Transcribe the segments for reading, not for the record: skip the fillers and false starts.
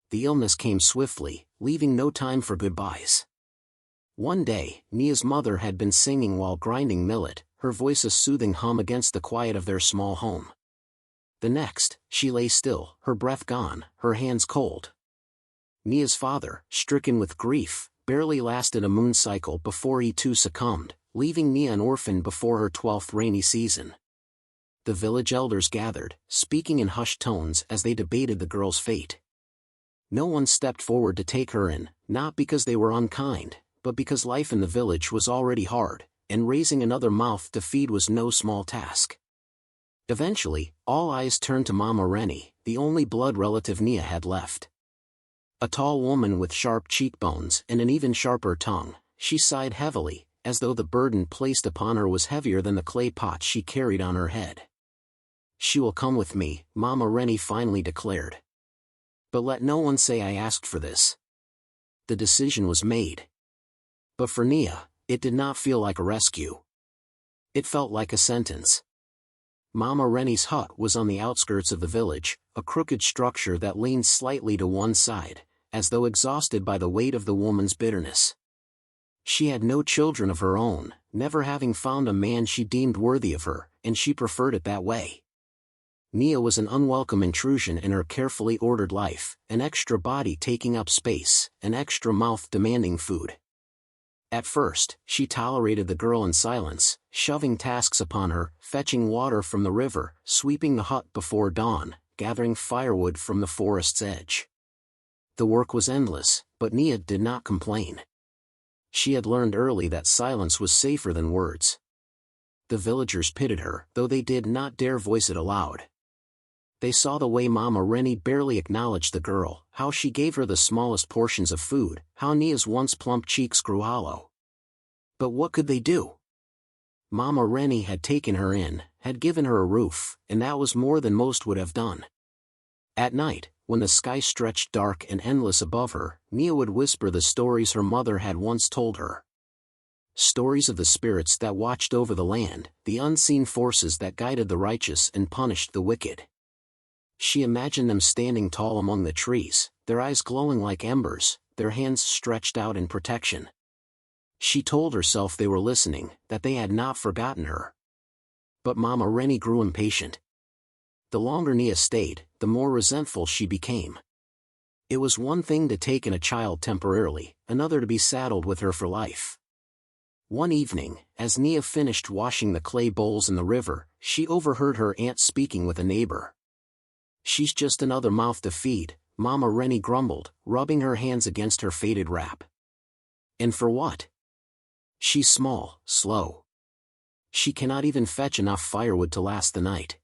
the illness came swiftly, leaving no time for goodbyes. One day, Nia's mother had been singing while grinding millet, her voice a soothing hum against the quiet of their small home. The next, she lay still, her breath gone, her hands cold. Nia's father, stricken with grief, barely lasted a moon cycle before he too succumbed, leaving Nia an orphan before her 12th rainy season. The village elders gathered, speaking in hushed tones as they debated the girl's fate. No one stepped forward to take her in, not because they were unkind, but because life in the village was already hard, and raising another mouth to feed was no small task. Eventually, all eyes turned to Mama Rennie, the only blood relative Nia had left. A tall woman with sharp cheekbones and an even sharper tongue, she sighed heavily, as though the burden placed upon her was heavier than the clay pot she carried on her head. "She will come with me," Mama Rennie finally declared. "But let no one say I asked for this." The decision was made. But for Nia, it did not feel like a rescue. It felt like a sentence. Mama Rennie's hut was on the outskirts of the village, a crooked structure that leaned slightly to one side, as though exhausted by the weight of the woman's bitterness. She had no children of her own, never having found a man she deemed worthy of her, and she preferred it that way. Nia was an unwelcome intrusion in her carefully ordered life, an extra body taking up space, an extra mouth demanding food. At first, she tolerated the girl in silence, shoving tasks upon her, fetching water from the river, sweeping the hut before dawn, gathering firewood from the forest's edge. The work was endless, but Nia did not complain. She had learned early that silence was safer than words. The villagers pitied her, though they did not dare voice it aloud. They saw the way Mama Rennie barely acknowledged the girl, how she gave her the smallest portions of food, how Nia's once plump cheeks grew hollow. But what could they do? Mama Rennie had taken her in, had given her a roof, and that was more than most would have done. At night, when the sky stretched dark and endless above her, Nia would whisper the stories her mother had once told her. Stories of the spirits that watched over the land, the unseen forces that guided the righteous and punished the wicked. She imagined them standing tall among the trees, their eyes glowing like embers, their hands stretched out in protection. She told herself they were listening, that they had not forgotten her. But Mama Rennie grew impatient. The longer Nia stayed, the more resentful she became. It was one thing to take in a child temporarily, another to be saddled with her for life. One evening, as Nia finished washing the clay bowls in the river, she overheard her aunt speaking with a neighbor. "She's just another mouth to feed," Mama Rennie grumbled, rubbing her hands against her faded wrap. "And for what? She's small, slow. She cannot even fetch enough firewood to last the night."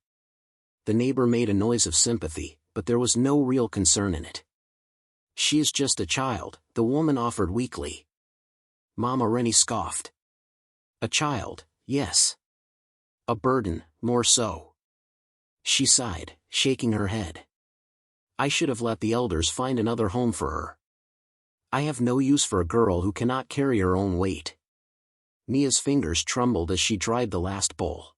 The neighbor made a noise of sympathy, but there was no real concern in it. "She is just a child," the woman offered weakly. Mama Rennie scoffed. "A child, yes. A burden, more so." She sighed, shaking her head. "I should have let the elders find another home for her. I have no use for a girl who cannot carry her own weight." Nia's fingers trembled as she dried the last bowl.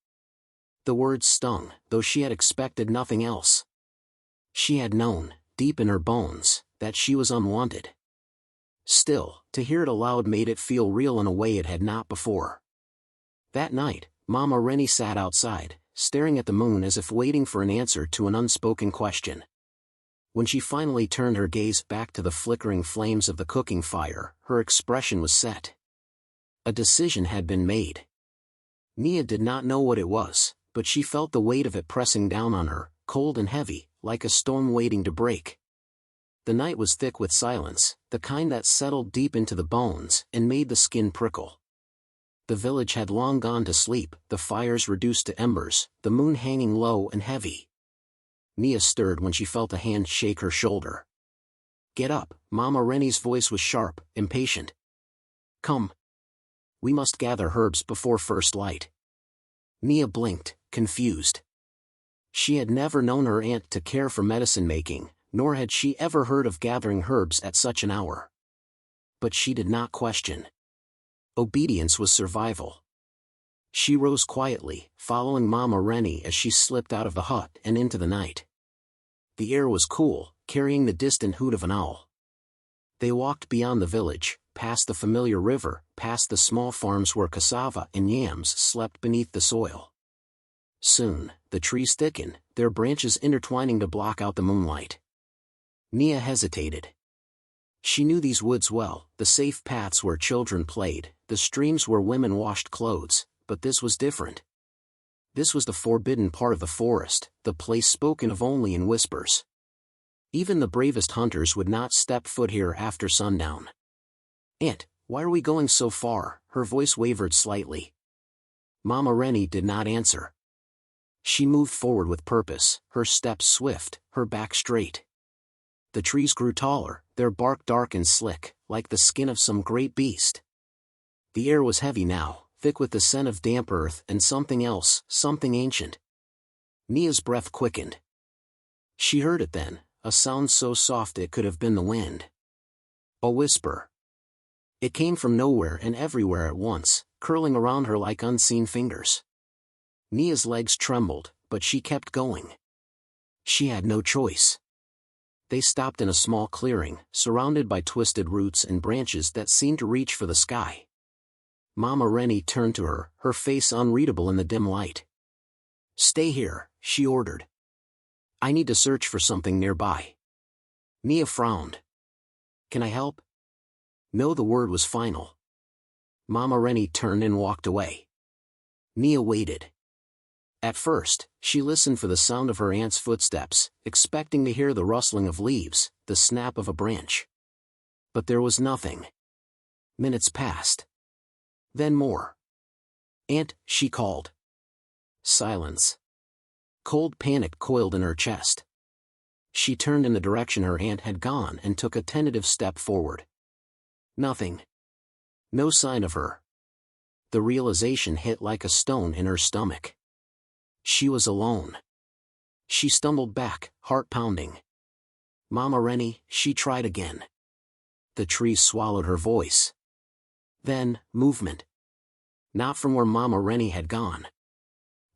The words stung, though she had expected nothing else. She had known, deep in her bones, that she was unwanted. Still, to hear it aloud made it feel real in a way it had not before. That night, Mama Rennie sat outside, staring at the moon as if waiting for an answer to an unspoken question. When she finally turned her gaze back to the flickering flames of the cooking fire, her expression was set. A decision had been made. Nia did not know what it was, but she felt the weight of it pressing down on her, cold and heavy, like a storm waiting to break. The night was thick with silence, the kind that settled deep into the bones and made the skin prickle. The village had long gone to sleep, the fires reduced to embers, the moon hanging low and heavy. Nia stirred when she felt a hand shake her shoulder. "Get up," Mama Rennie's voice was sharp, impatient. "Come. We must gather herbs before first light." Nia blinked, confused. She had never known her aunt to care for medicine-making, nor had she ever heard of gathering herbs at such an hour. But she did not question. Obedience was survival. She rose quietly, following Mama Rennie as she slipped out of the hut and into the night. The air was cool, carrying the distant hoot of an owl. They walked beyond the village, past the familiar river, past the small farms where cassava and yams slept beneath the soil. Soon, the trees thickened, their branches intertwining to block out the moonlight. Nia hesitated. She knew these woods well, the safe paths where children played, the streams where women washed clothes, but this was different. This was the forbidden part of the forest, the place spoken of only in whispers. Even the bravest hunters would not step foot here after sundown. "Aunt, why are we going so far?" Her voice wavered slightly. Mama Rennie did not answer. She moved forward with purpose, her steps swift, her back straight. The trees grew taller, their bark dark and slick, like the skin of some great beast. The air was heavy now, thick with the scent of damp earth and something else, something ancient. Nia's breath quickened. She heard it then, a sound so soft it could have been the wind. A whisper. It came from nowhere and everywhere at once, curling around her like unseen fingers. Nia's legs trembled, but she kept going. She had no choice. They stopped in a small clearing, surrounded by twisted roots and branches that seemed to reach for the sky. Mama Rennie turned to her, her face unreadable in the dim light. "Stay here," she ordered. "I need to search for something nearby." Nia frowned. "Can I help?" No, the word was final. Mama Rennie turned and walked away. Nia waited. At first, she listened for the sound of her aunt's footsteps, expecting to hear the rustling of leaves, the snap of a branch. But there was nothing. Minutes passed. Then more. "Aunt," she called. Silence. Cold panic coiled in her chest. She turned in the direction her aunt had gone and took a tentative step forward. Nothing. No sign of her. The realization hit like a stone in her stomach. She was alone. She stumbled back, heart pounding. "Mama Rennie," she tried again. The trees swallowed her voice. Then, movement. Not from where Mama Rennie had gone.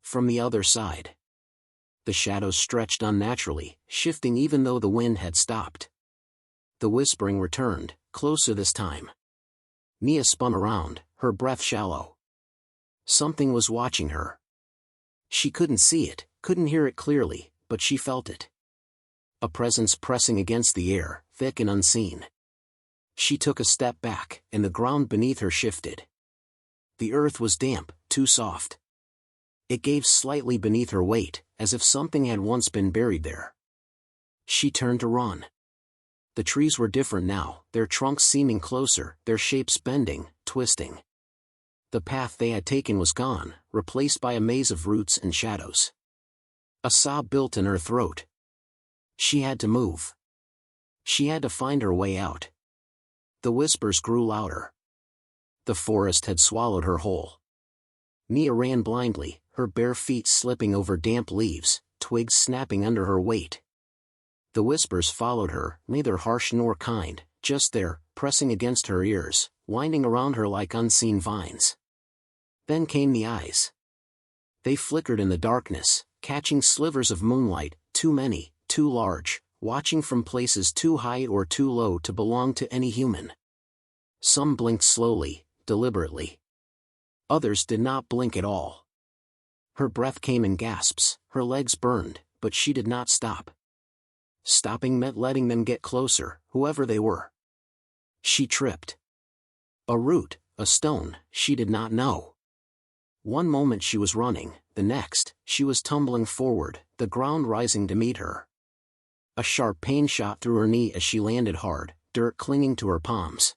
From the other side. The shadows stretched unnaturally, shifting even though the wind had stopped. The whispering returned, closer this time. Nia spun around, her breath shallow. Something was watching her. She couldn't see it, couldn't hear it clearly, but she felt it. A presence pressing against the air, thick and unseen. She took a step back, and the ground beneath her shifted. The earth was damp, too soft. It gave slightly beneath her weight, as if something had once been buried there. She turned to run. The trees were different now, their trunks seeming closer, their shapes bending, twisting. The path they had taken was gone, replaced by a maze of roots and shadows. A sob built in her throat. She had to move. She had to find her way out. The whispers grew louder. The forest had swallowed her whole. Nia ran blindly, her bare feet slipping over damp leaves, twigs snapping under her weight. The whispers followed her, neither harsh nor kind, just there, pressing against her ears, winding around her like unseen vines. Then came the eyes. They flickered in the darkness, catching slivers of moonlight, too many, too large, watching from places too high or too low to belong to any human. Some blinked slowly, deliberately. Others did not blink at all. Her breath came in gasps, her legs burned, but she did not stop. Stopping meant letting them get closer, whoever they were. She tripped. A root, a stone, she did not know. One moment she was running, the next, she was tumbling forward, the ground rising to meet her. A sharp pain shot through her knee as she landed hard, dirt clinging to her palms.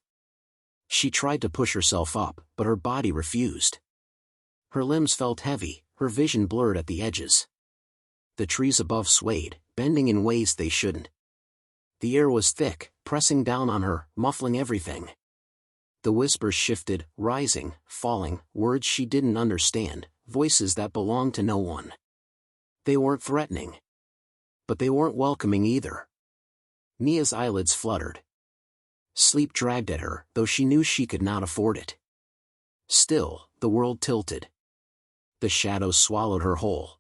She tried to push herself up, but her body refused. Her limbs felt heavy, her vision blurred at the edges. The trees above swayed, bending in ways they shouldn't. The air was thick, pressing down on her, muffling everything. The whispers shifted, rising, falling, words she didn't understand, voices that belonged to no one. They weren't threatening. But they weren't welcoming either. Nia's eyelids fluttered. Sleep dragged at her, though she knew she could not afford it. Still, the world tilted. The shadows swallowed her whole.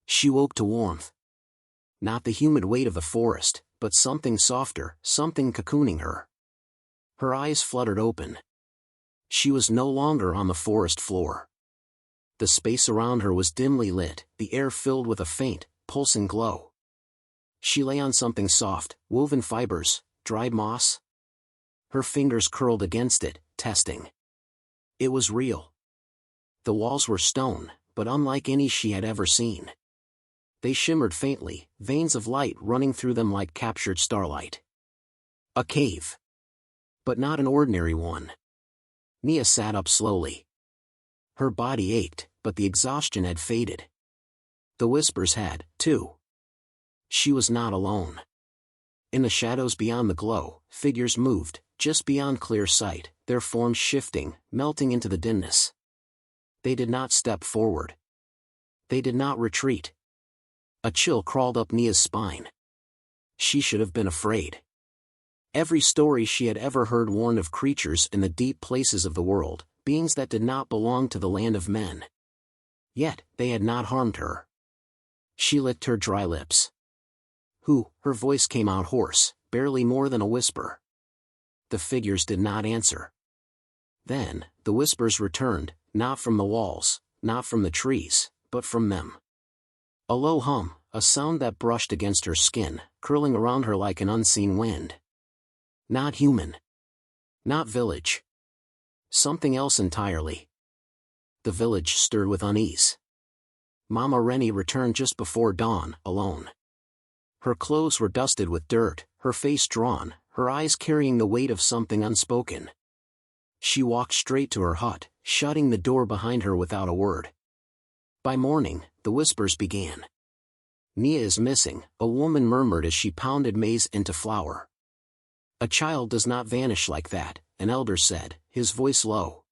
She woke to warmth. Not the humid weight of the forest, but something softer, something cocooning her. Her eyes fluttered open. She was no longer on the forest floor. The space around her was dimly lit, the air filled with a faint, pulsing glow. She lay on something soft, woven fibers, dried moss. Her fingers curled against it, testing. It was real. The walls were stone, but unlike any she had ever seen. They shimmered faintly, veins of light running through them like captured starlight. A cave. But not an ordinary one. Nia sat up slowly. Her body ached, but the exhaustion had faded. The whispers had, too. She was not alone. In the shadows beyond the glow, figures moved, just beyond clear sight, their forms shifting, melting into the dimness. They did not step forward. They did not retreat. A chill crawled up Nia's spine. She should have been afraid. Every story she had ever heard warned of creatures in the deep places of the world, beings that did not belong to the land of men. Yet, they had not harmed her. She licked her dry lips. "Who?" Her voice came out hoarse, barely more than a whisper. The figures did not answer. Then, the whispers returned, not from the walls, not from the trees, but from them. A low hum, a sound that brushed against her skin, curling around her like an unseen wind. Not human. Not village. Something else entirely. The village stirred with unease. Mama Rennie returned just before dawn, alone. Her clothes were dusted with dirt, her face drawn, her eyes carrying the weight of something unspoken. She walked straight to her hut, shutting the door behind her without a word. By morning, the whispers began. "Nia is missing," a woman murmured as she pounded maize into flour. "A child does not vanish like that," an elder said, his voice low.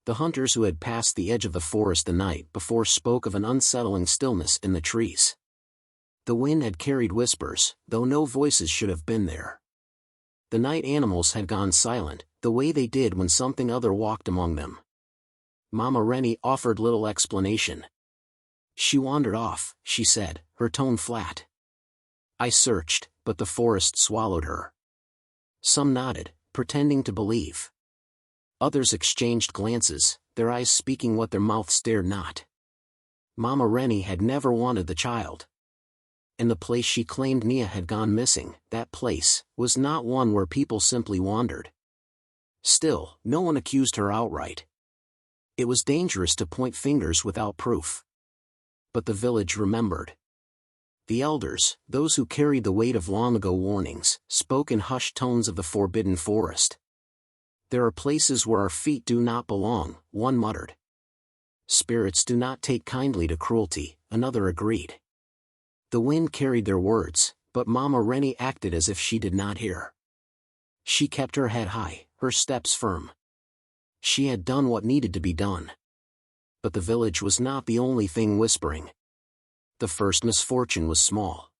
The hunters who had passed the edge of the forest the night before spoke of an unsettling stillness in the trees. The wind had carried whispers, though no voices should have been there. The night animals had gone silent, the way they did when something other walked among them. Mama Rennie offered little explanation. "She wandered off," she said, her tone flat. "I searched, but the forest swallowed her." Some nodded, pretending to believe. Others exchanged glances, their eyes speaking what their mouths dared not. Mama Rennie had never wanted the child. And the place she claimed Nia had gone missing, that place, was not one where people simply wandered. Still, no one accused her outright. It was dangerous to point fingers without proof. But the village remembered. The elders, those who carried the weight of long-ago warnings, spoke in hushed tones of the forbidden forest. "There are places where our feet do not belong," one muttered. "Spirits do not take kindly to cruelty," another agreed. The wind carried their words, but Mama Rennie acted as if she did not hear. She kept her head high, her steps firm. She had done what needed to be done. But the village was not the only thing whispering. The first misfortune was small.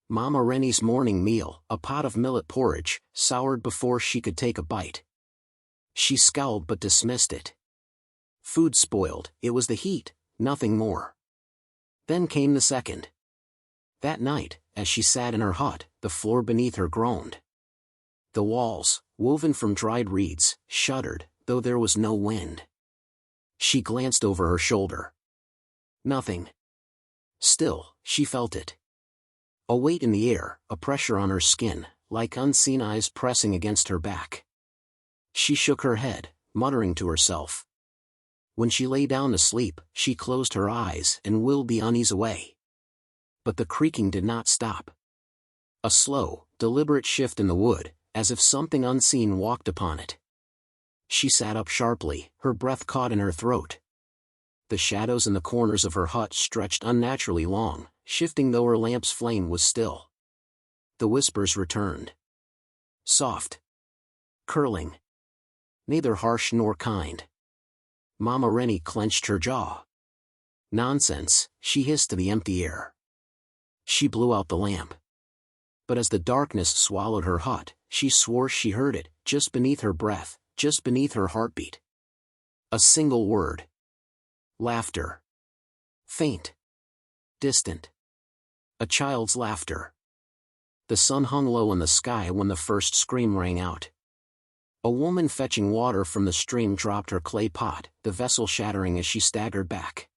Mama Rennie's morning meal, a pot of millet porridge, soured before she could take a bite. She scowled but dismissed it. Food spoiled, it was the heat, nothing more. Then came the second. That night, as she sat in her hut, the floor beneath her groaned. The walls, woven from dried reeds, shuddered, though there was no wind. She glanced over her shoulder. Nothing. Still, she felt it. A weight in the air, a pressure on her skin, like unseen eyes pressing against her back. She shook her head, muttering to herself. When she lay down to sleep, she closed her eyes and willed the unease away. But the creaking did not stop. A slow, deliberate shift in the wood, as if something unseen walked upon it. She sat up sharply, her breath caught in her throat. The shadows in the corners of her hut stretched unnaturally long, shifting though her lamp's flame was still. The whispers returned. Soft. Curling. Neither harsh nor kind. Mama Rennie clenched her jaw. "Nonsense," she hissed to the empty air. She blew out the lamp. But as the darkness swallowed her hut, she swore she heard it, just beneath her breath, just beneath her heartbeat. A single word. Laughter. Faint. Distant. A child's laughter. The sun hung low in the sky when the first scream rang out. A woman fetching water from the stream dropped her clay pot, the vessel shattering as she staggered back.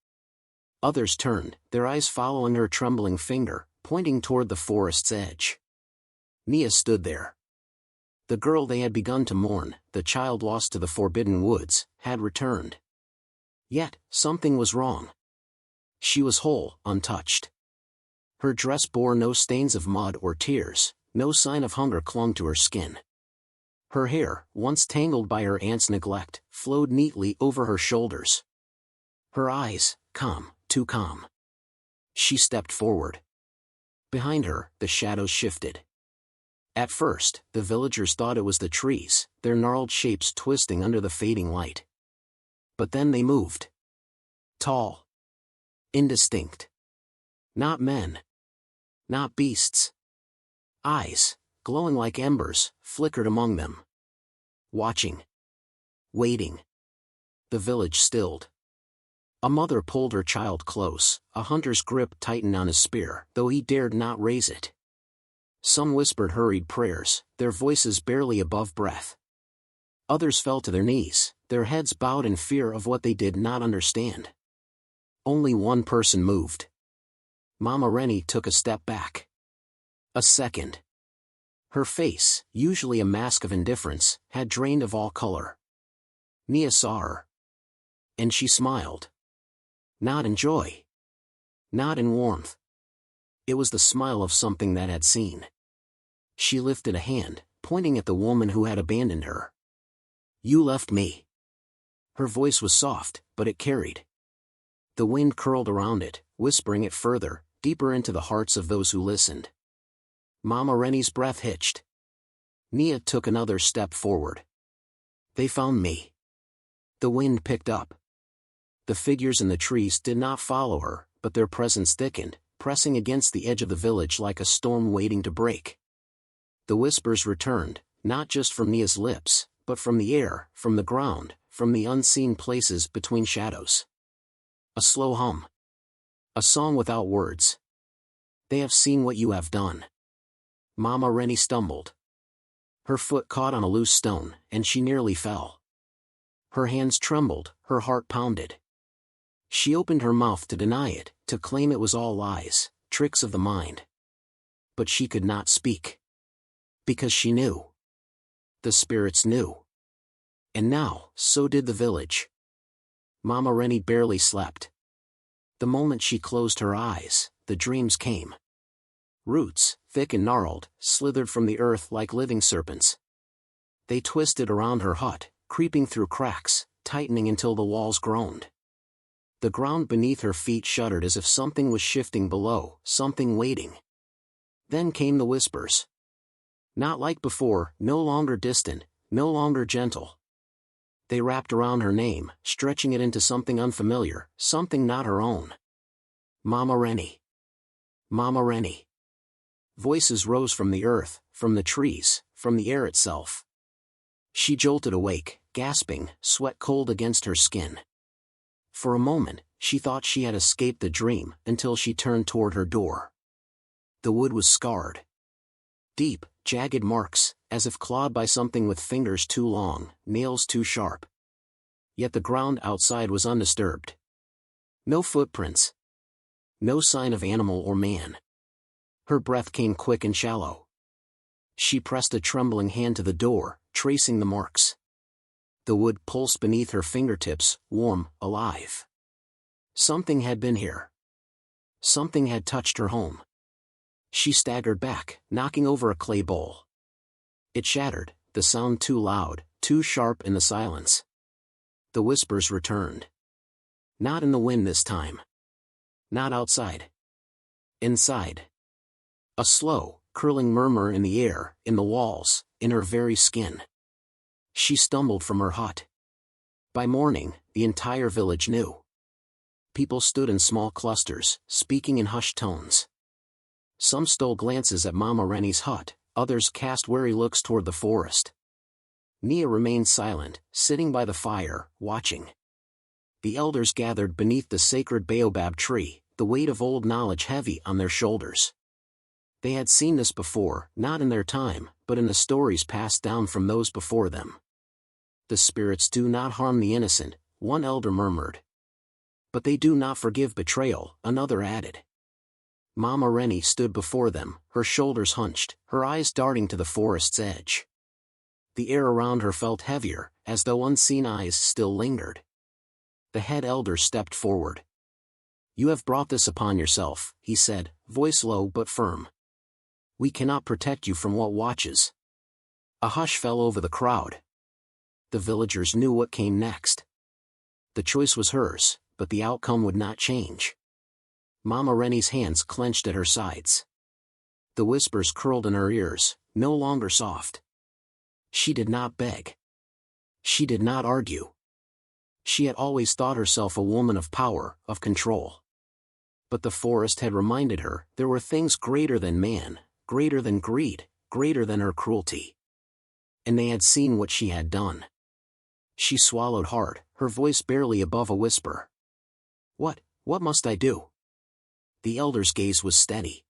Others turned, their eyes following her trembling finger, pointing toward the forest's edge. Nia stood there. The girl they had begun to mourn, the child lost to the forbidden woods, had returned. Yet, something was wrong. She was whole, untouched. Her dress bore no stains of mud or tears, no sign of hunger clung to her skin. Her hair, once tangled by her aunt's neglect, flowed neatly over her shoulders. Her eyes, calm, too calm. She stepped forward. Behind her, the shadows shifted. At first, the villagers thought it was the trees, their gnarled shapes twisting under the fading light. But then they moved. Tall. Indistinct. Not men. Not beasts. Eyes, glowing like embers, flickered among them. Watching. Waiting. The village stilled. A mother pulled her child close, a hunter's grip tightened on his spear, though he dared not raise it. Some whispered hurried prayers, their voices barely above breath. Others fell to their knees, their heads bowed in fear of what they did not understand. Only one person moved. Mama Rennie took a step back. A second. Her face, usually a mask of indifference, had drained of all color. Nia saw her. And she smiled. Not in joy. Not in warmth. It was the smile of something that had seen. She lifted a hand, pointing at the woman who had abandoned her. You left me. Her voice was soft, but it carried. The wind curled around it, whispering it further, deeper into the hearts of those who listened. Mama Rennie's breath hitched. Nia took another step forward. They found me. The wind picked up. The figures in the trees did not follow her, but their presence thickened, pressing against the edge of the village like a storm waiting to break. The whispers returned, not just from Nia's lips, but from the air, from the ground, from the unseen places between shadows. A slow hum. A song without words. They have seen what you have done. Mama Rennie stumbled. Her foot caught on a loose stone, and she nearly fell. Her hands trembled, her heart pounded. She opened her mouth to deny it, to claim it was all lies, tricks of the mind. But she could not speak. Because she knew. The spirits knew. And now, so did the village. Mama Rennie barely slept. The moment she closed her eyes, the dreams came. Roots, thick and gnarled, slithered from the earth like living serpents. They twisted around her hut, creeping through cracks, tightening until the walls groaned. The ground beneath her feet shuddered as if something was shifting below, something waiting. Then came the whispers. Not like before, no longer distant, no longer gentle. They wrapped around her name, stretching it into something unfamiliar, something not her own. Mama Rennie. Mama Rennie. Voices rose from the earth, from the trees, from the air itself. She jolted awake, gasping, sweat cold against her skin. For a moment, she thought she had escaped the dream, until she turned toward her door. The wood was scarred. Deep, jagged marks, as if clawed by something with fingers too long, nails too sharp. Yet the ground outside was undisturbed. No footprints. No sign of animal or man. Her breath came quick and shallow. She pressed a trembling hand to the door, tracing the marks. The wood pulsed beneath her fingertips, warm, alive. Something had been here. Something had touched her home. She staggered back, knocking over a clay bowl. It shattered, the sound too loud, too sharp in the silence. The whispers returned. Not in the wind this time. Not outside. Inside. A slow, curling murmur in the air, in the walls, in her very skin. She stumbled from her hut. By morning, the entire village knew. People stood in small clusters, speaking in hushed tones. Some stole glances at Mama Rennie's hut, others cast wary looks toward the forest. Nia remained silent, sitting by the fire, watching. The elders gathered beneath the sacred baobab tree, the weight of old knowledge heavy on their shoulders. They had seen this before, not in their time, but in the stories passed down from those before them. The spirits do not harm the innocent, one elder murmured. But they do not forgive betrayal, another added. Mama Rennie stood before them, her shoulders hunched, her eyes darting to the forest's edge. The air around her felt heavier, as though unseen eyes still lingered. The head elder stepped forward. "You have brought this upon yourself," he said, voice low but firm. "We cannot protect you from what watches." A hush fell over the crowd. The villagers knew what came next. The choice was hers, but the outcome would not change. Mama Rennie's hands clenched at her sides. The whispers curled in her ears, no longer soft. She did not beg. She did not argue. She had always thought herself a woman of power, of control. But the forest had reminded her there were things greater than man, greater than greed, greater than her cruelty. And they had seen what she had done. She swallowed hard, her voice barely above a whisper. What must I do?" The elder's gaze was steady.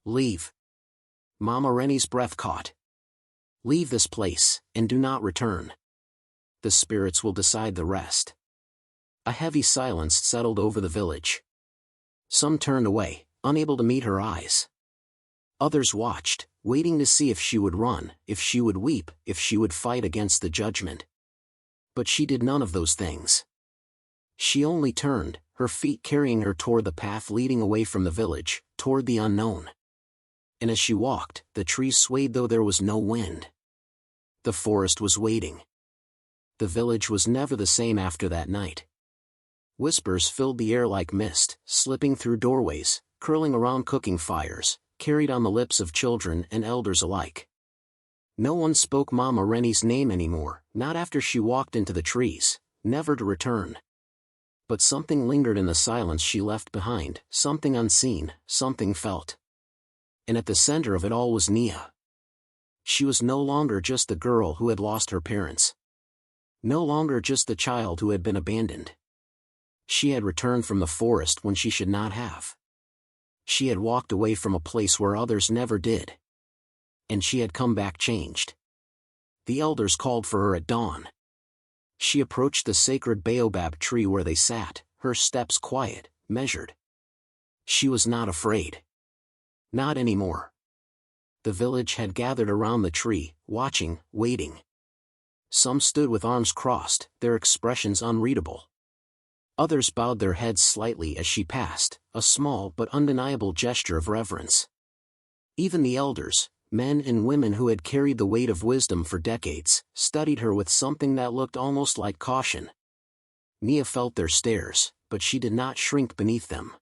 "Leave." Mama Rennie's breath caught. "Leave this place, and do not return. The spirits will decide the rest." A heavy silence settled over the village. Some turned away, unable to meet her eyes. Others watched, waiting to see if she would run, if she would weep, if she would fight against the judgment. But she did none of those things. She only turned, her feet carrying her toward the path leading away from the village, toward the unknown. And as she walked, the trees swayed though there was no wind. The forest was waiting. The village was never the same after that night. Whispers filled the air like mist, slipping through doorways, curling around cooking fires, carried on the lips of children and elders alike. No one spoke Mama Rennie's name anymore, not after she walked into the trees, never to return. But something lingered in the silence she left behind, something unseen, something felt. And at the center of it all was Nia. She was no longer just the girl who had lost her parents. No longer just the child who had been abandoned. She had returned from the forest when she should not have. She had walked away from a place where others never did. And she had come back changed. The elders called for her at dawn. She approached the sacred baobab tree where they sat, her steps quiet, measured. She was not afraid. Not anymore. The village had gathered around the tree, watching, waiting. Some stood with arms crossed, their expressions unreadable. Others bowed their heads slightly as she passed, a small but undeniable gesture of reverence. Even the elders, men and women who had carried the weight of wisdom for decades, studied her with something that looked almost like caution. Nia felt their stares, but she did not shrink beneath them.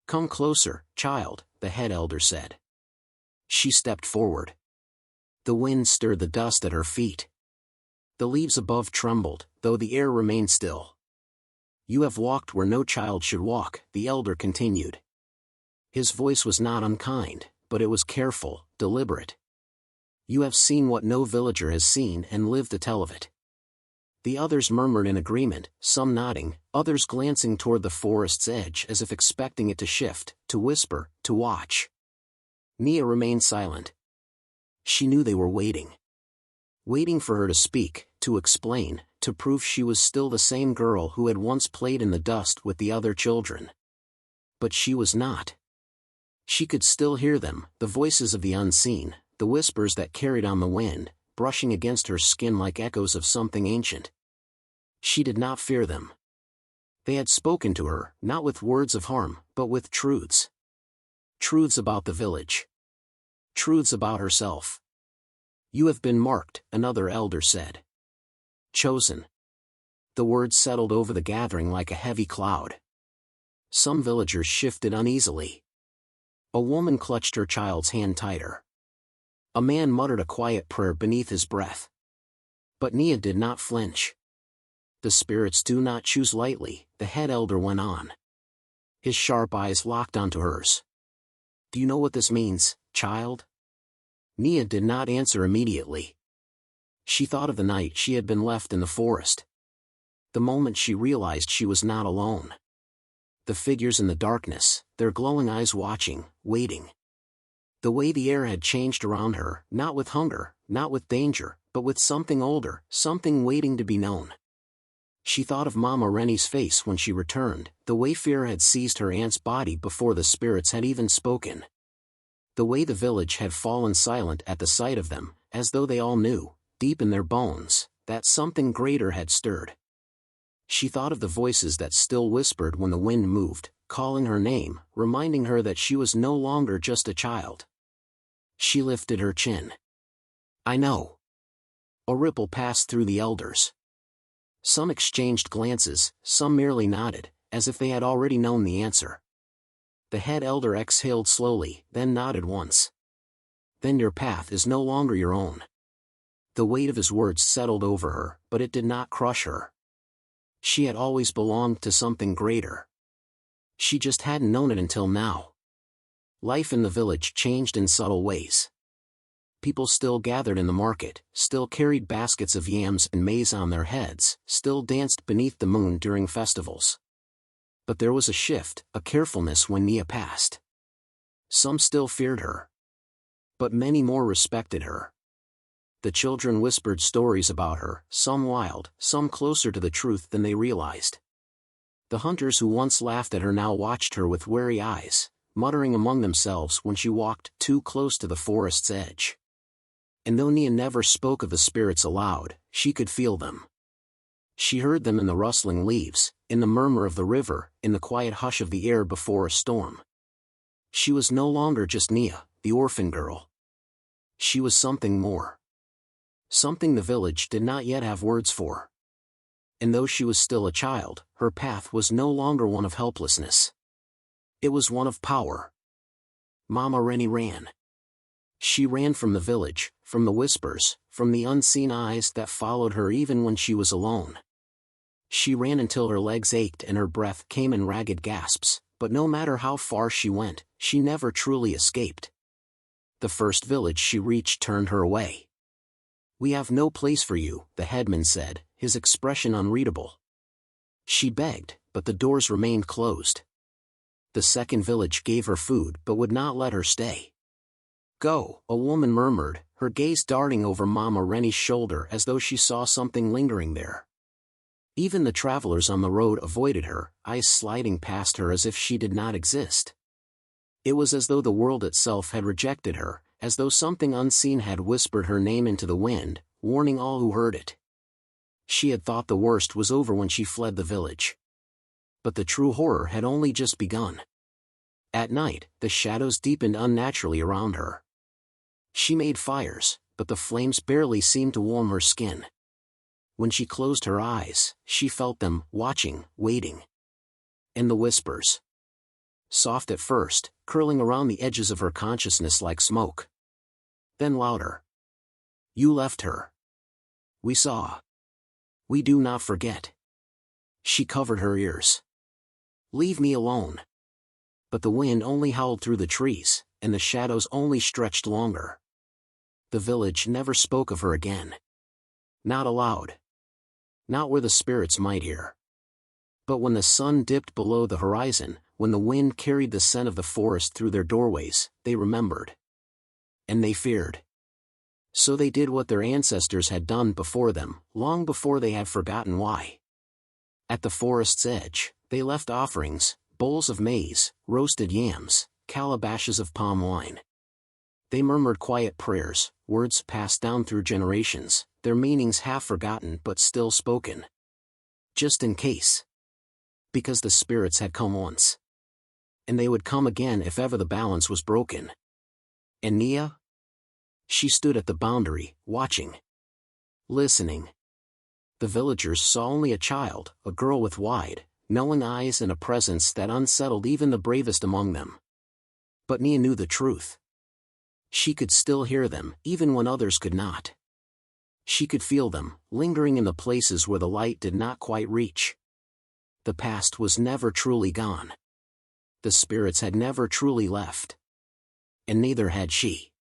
"Come closer, child," the head elder said. She stepped forward. The wind stirred the dust at her feet. The leaves above trembled, though the air remained still. "You have walked where no child should walk," the elder continued. His voice was not unkind, but it was careful, deliberate. "You have seen what no villager has seen and lived to tell of it." The others murmured in agreement, some nodding, others glancing toward the forest's edge as if expecting it to shift, to whisper, to watch. Nia remained silent. She knew they were waiting. Waiting for her to speak, to explain, to prove she was still the same girl who had once played in the dust with the other children. But she was not. She could still hear them, the voices of the unseen, the whispers that carried on the wind, brushing against her skin like echoes of something ancient. She did not fear them. They had spoken to her, not with words of harm, but with truths. Truths about the village. Truths about herself. "You have been marked," another elder said. "Chosen." The words settled over the gathering like a heavy cloud. Some villagers shifted uneasily. A woman clutched her child's hand tighter. A man muttered a quiet prayer beneath his breath. But Nia did not flinch. "The spirits do not choose lightly," the head elder went on. His sharp eyes locked onto hers. "Do you know what this means, child?" Nia did not answer immediately. She thought of the night she had been left in the forest. The moment she realized she was not alone. The figures in the darkness, their glowing eyes watching, waiting. The way the air had changed around her, not with hunger, not with danger, but with something older, something waiting to be known. She thought of Mama Rennie's face when she returned, the way fear had seized her aunt's body before the spirits had even spoken. The way the village had fallen silent at the sight of them, as though they all knew, deep in their bones, that something greater had stirred. She thought of the voices that still whispered when the wind moved, calling her name, reminding her that she was no longer just a child. She lifted her chin. "I know." A ripple passed through the elders. Some exchanged glances, some merely nodded, as if they had already known the answer. The head elder exhaled slowly, then nodded once. "Then your path is no longer your own." The weight of his words settled over her, but it did not crush her. She had always belonged to something greater. She just hadn't known it until now. Life in the village changed in subtle ways. People still gathered in the market, still carried baskets of yams and maize on their heads, still danced beneath the moon during festivals. But there was a shift, a carefulness when Nia passed. Some still feared her. But many more respected her. The children whispered stories about her, some wild, some closer to the truth than they realized. The hunters who once laughed at her now watched her with wary eyes, muttering among themselves when she walked too close to the forest's edge. And though Nia never spoke of the spirits aloud, she could feel them. She heard them in the rustling leaves, in the murmur of the river, in the quiet hush of the air before a storm. She was no longer just Nia, the orphan girl. She was something more. Something the village did not yet have words for. And though she was still a child, her path was no longer one of helplessness. It was one of power. Mama Rennie ran. She ran from the village, from the whispers, from the unseen eyes that followed her even when she was alone. She ran until her legs ached and her breath came in ragged gasps, but no matter how far she went, she never truly escaped. The first village she reached turned her away. "We have no place for you," the headman said, his expression unreadable. She begged, but the doors remained closed. The second village gave her food but would not let her stay. "Go," a woman murmured, her gaze darting over Mama Rennie's shoulder as though she saw something lingering there. Even the travelers on the road avoided her, eyes sliding past her as if she did not exist. It was as though the world itself had rejected her, as though something unseen had whispered her name into the wind, warning all who heard it. She had thought the worst was over when she fled the village. But the true horror had only just begun. At night, the shadows deepened unnaturally around her. She made fires, but the flames barely seemed to warm her skin. When she closed her eyes, she felt them, watching, waiting. And the whispers. Soft at first, curling around the edges of her consciousness like smoke. Then louder. "You left her. We saw. We do not forget." She covered her ears. "Leave me alone." But the wind only howled through the trees, and the shadows only stretched longer. The village never spoke of her again. Not aloud. Not where the spirits might hear. But when the sun dipped below the horizon, when the wind carried the scent of the forest through their doorways, they remembered. And they feared. So they did what their ancestors had done before them, long before they had forgotten why. At the forest's edge, they left offerings, bowls of maize, roasted yams, calabashes of palm wine. They murmured quiet prayers, words passed down through generations, their meanings half forgotten but still spoken. Just in case. Because the spirits had come once. And they would come again if ever the balance was broken. And Nia? She stood at the boundary, watching. Listening. The villagers saw only a child, a girl with wide, knowing eyes and a presence that unsettled even the bravest among them. But Nia knew the truth. She could still hear them, even when others could not. She could feel them, lingering in the places where the light did not quite reach. The past was never truly gone. The spirits had never truly left. And neither had she.